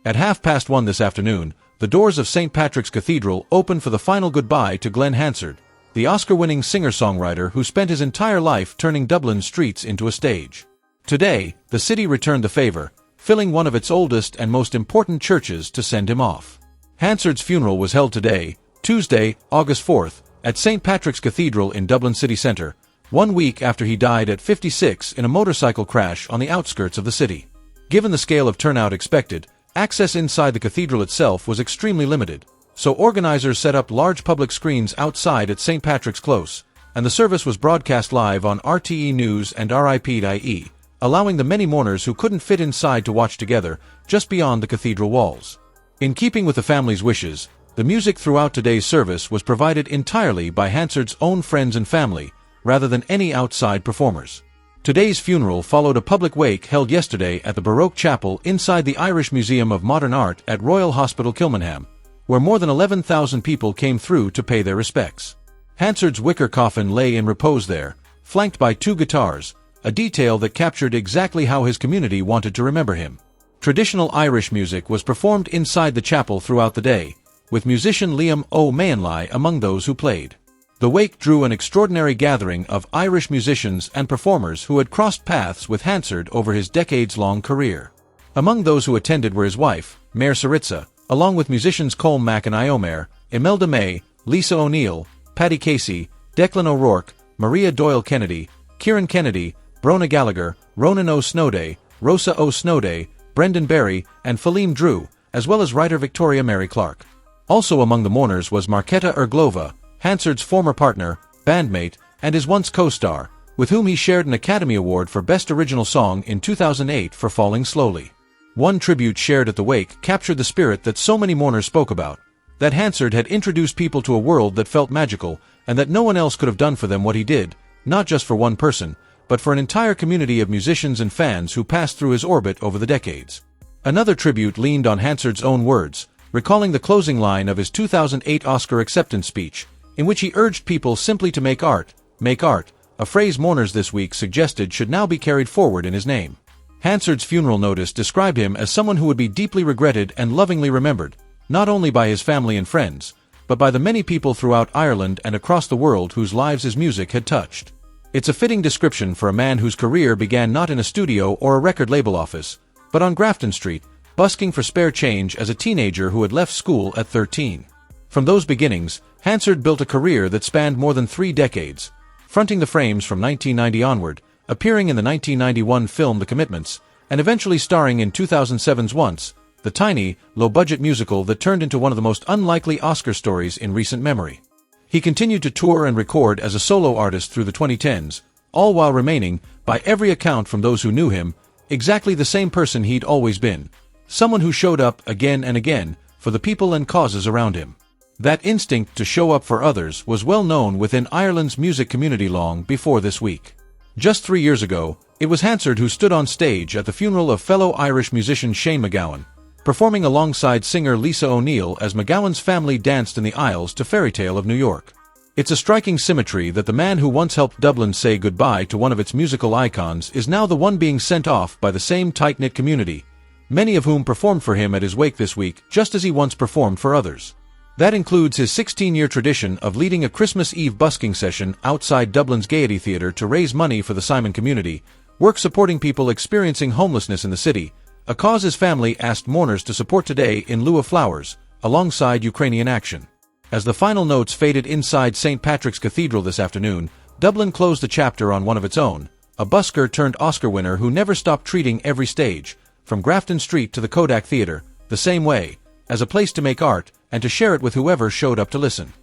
At 1:30 this afternoon, the doors of St. Patrick's Cathedral opened for the final goodbye to Glen Hansard, the Oscar-winning singer-songwriter who spent his entire life turning Dublin's streets into a stage. Today, the city returned the favor, filling one of its oldest and most important churches to send him off. Hansard's funeral was held today, Tuesday, August 4th, at St. Patrick's Cathedral in Dublin city centre, 1 week after he died at 56 in a motorcycle crash on the outskirts of the city. Given the scale of turnout expected, access inside the cathedral itself was extremely limited, so organizers set up large public screens outside at St. Patrick's Close, and the service was broadcast live on RTE News and RIP.ie, allowing the many mourners who couldn't fit inside to watch together, just beyond the cathedral walls. In keeping with the family's wishes, the music throughout today's service was provided entirely by Hansard's own friends and family, rather than any outside performers. Today's funeral followed a public wake held yesterday at the Baroque Chapel inside the Irish Museum of Modern Art at Royal Hospital Kilmainham, where more than 11,000 people came through to pay their respects. Hansard's wicker coffin lay in repose there, flanked by 2 guitars, a detail that captured exactly how his community wanted to remember him. Traditional Irish music was performed inside the chapel throughout the day, with musician Liam O'Mahanly among those who played. The wake drew an extraordinary gathering of Irish musicians and performers who had crossed paths with Hansard over his decades-long career. Among those who attended were his wife, Mare Saritza, along with musicians Colm Mac and Iomare, Imelda May, Lisa O'Neill, Paddy Casey, Declan O'Rourke, Maria Doyle Kennedy, Kieran Kennedy, Brona Gallagher, Ronan O'Snowday, Rosa O'Snowday, Brendan Barry, and Phileme Drew, as well as writer Victoria Mary Clark. Also among the mourners was Marketa Erglova, Hansard's former partner, bandmate, and his once co-star, with whom he shared an Academy Award for Best Original Song in 2008 for Falling Slowly. One tribute shared at the wake captured the spirit that so many mourners spoke about, that Hansard had introduced people to a world that felt magical, and that no one else could have done for them what he did, not just for one person, but for an entire community of musicians and fans who passed through his orbit over the decades. Another tribute leaned on Hansard's own words, recalling the closing line of his 2008 Oscar acceptance speech, in which he urged people simply to make art, a phrase mourners this week suggested should now be carried forward in his name. Hansard's funeral notice described him as someone who would be deeply regretted and lovingly remembered, not only by his family and friends, but by the many people throughout Ireland and across the world whose lives his music had touched. It's a fitting description for a man whose career began not in a studio or a record label office, but on Grafton Street, busking for spare change as a teenager who had left school at 13. From those beginnings, Hansard built a career that spanned more than 3 decades, fronting the frames from 1990 onward, appearing in the 1991 film The Commitments, and eventually starring in 2007's Once, the tiny, low-budget musical that turned into one of the most unlikely Oscar stories in recent memory. He continued to tour and record as a solo artist through the 2010s, all while remaining, by every account from those who knew him, exactly the same person he'd always been, someone who showed up again and again for the people and causes around him. That instinct to show up for others was well known within Ireland's music community long before this week. Just 3 years ago, it was Hansard who stood on stage at the funeral of fellow Irish musician Shane MacGowan, performing alongside singer Lisa O'Neill as MacGowan's family danced in the aisles to Fairy Tale of New York. It's a striking symmetry that the man who once helped Dublin say goodbye to one of its musical icons is now the one being sent off by the same tight-knit community, many of whom performed for him at his wake this week just as he once performed for others. That includes his 16-year tradition of leading a Christmas Eve busking session outside Dublin's Gaiety Theatre to raise money for the Simon community, work supporting people experiencing homelessness in the city, a cause his family asked mourners to support today in lieu of flowers, alongside Ukrainian action. As the final notes faded inside St. Patrick's Cathedral this afternoon, Dublin closed a chapter on one of its own, a busker turned Oscar winner who never stopped treating every stage, from Grafton Street to the Kodak Theatre, the same way, as a place to make art, and to share it with whoever showed up to listen.